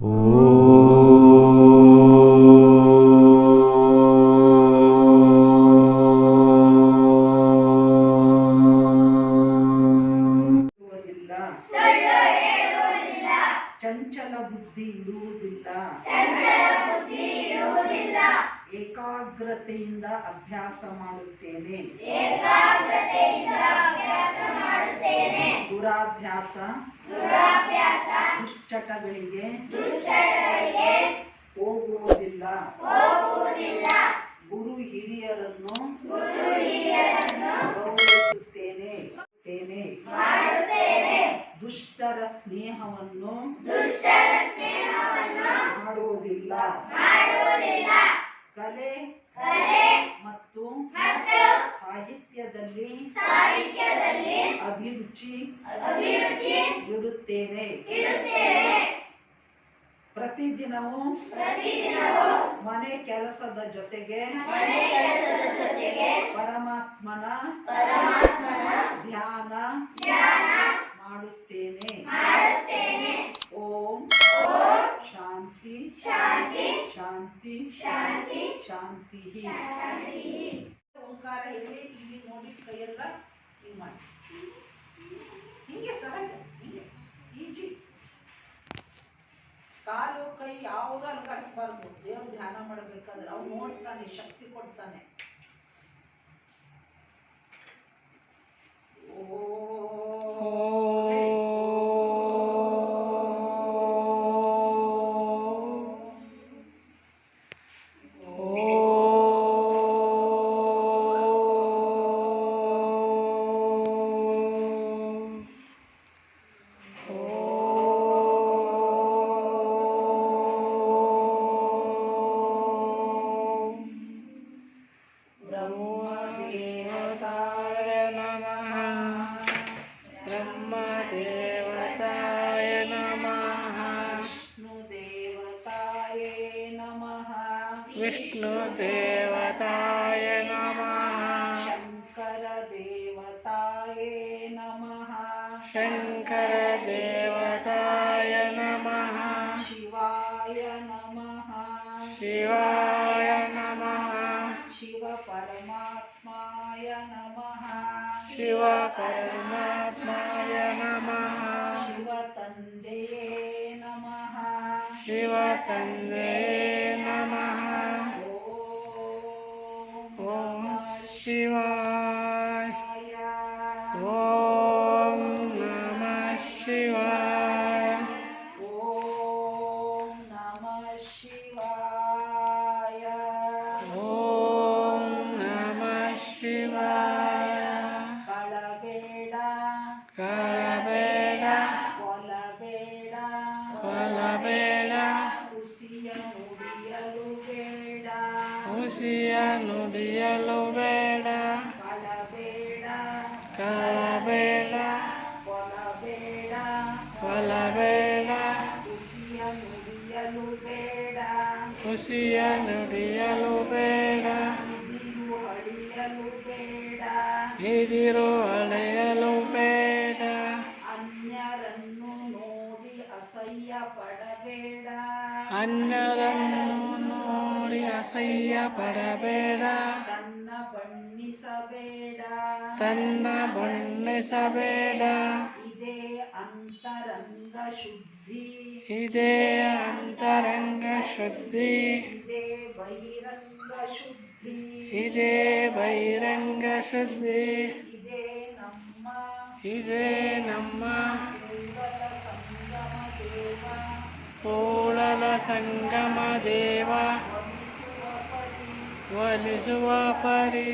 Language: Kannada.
ಚಂಚಲ ಬುದ್ಧಿ ಇರುವುದಿಲ್ಲ. ಏಕಾಗ್ರತೆಯಿಂದ ಅಭ್ಯಾಸ ಮಾಡುತ್ತೇನೆ. ದುರಾಭ್ಯಾಸ ದುಶ್ಚಟಗಳಿಗೆ ಹೋಗುವುದಿಲ್ಲ. ಗುರು ಹಿರಿಯರನ್ನು ಗೌರವಿಸುತ್ತೇನೆ. ದುಷ್ಟರ ಸ್ನೇಹವನ್ನು ಮಾಡುವುದಿಲ್ಲ. ಕಲೆ ಮತ್ತು ಸಾಹಿತ್ಯದಲ್ಲಿ ಅಭಿರುಚಿ ಇಡುತ್ತೇನೆ. ಪ್ರತಿದಿನವೂ ಮನೆ ಕೆಲಸದ ಜೊತೆಗೆ ಪರಮಾತ್ಮನ ಧ್ಯಾನ ಮಾಡುತ್ತೇನೆ. ಓಂ ಶಾಂತಿ ಶಾಂತಿ ಶಾಂತಿ. ಓಂಕಾರ ಹೇಳಿ ಇಲ್ಲಿ ನೋಡಿ, ಕೈಯೆಲ್ಲ ಹಿಂಗೆ ಮಾಡಿ, ಹಿಂಗೆ ಸಹಜ, ಹಿಂಗೆ ಈಜಿ. ಕಾಲು ಕೈ ಯಾವುದು ಅಲ್ಗಾಡಿಸ್ಬಾರ್ದು. ದೇವ್ರ ಧ್ಯಾನ ಮಾಡಬೇಕಾದ್ರೆ ಅವ್ನು ನೋಡ್ತಾನೆ, ಶಕ್ತಿ ಕೊಡ್ತಾನೆ. विष्णु देवताय नमः। शंकर देवताय नमः। शंकर देवताय नमः। शिवाय नमः। शिवाय नमः। शिव परमात्माय नमः। शिव परमात्माय नमः। शिव तंदे नमः। शिव तंदे नमः। ओम शिवाय। ओम नमः शिवाय। ओम नमः शिवाय। ओम नमः शिवाय। कलबेड़ कलबेड़ कोलबेड़ कोलबेड़ ಹುಸಿಯ ನುಡಿಯಲು ಬೇಡ. ಹುಸಿಯ ನುಡಿಯಲು ಬೇಡ. ಕಲಬೇಡ ಕಲಬೇಡ ಕೊಲಬೇಡ ಕೊಲಬೇಡ. ಹುಸಿಯ ನುಡಿಯಲು ಬೇಡ. ಹುಸಿಯ ನುಡಿಯಲು ಬೇಡ. ಹಿರಿಯು ಅಳಿಯಲು ಬೇಡ. ಹಿರಿರು ಅಳೆಯಲು ಬೇಡ. ಅನ್ಯರನ್ನು ನೋಡಿ ಅಸಹ್ಯ ಪಡಬೇಡ. ಅನ್ಯರನ್ನು ನೋಡಿ ಅಸಹ್ಯ ಪಡಬೇಡ. ತನ್ನ ಬಣ್ಣಿಸಬೇಡ. ತನ್ನ ಬಣ್ಣಿಸಬೇಡ. ಇದೇ ಅಂತರಂಗ ಶುದ್ಧಿ. ಇದೇ ಅಂತರಂಗ ಶುದ್ಧಿ. ಇದೇ ಬಹಿರಂಗ ಶುದ್ಧಿ. ಇದೇ ಬಹಿರಂಗ ಶುದ್ಧಿ. ಇದೇ ನಮ್ಮ ಇದೇ ನಮ್ಮ ಕೂಡಲ ಸಂಗಮ ದೇವ ಕೂಡಲ ಸಂಗಮ ದೇವ ಒಲಿಸುವ ಪರಿ. ಒಲಿಸುವ ಪರಿ.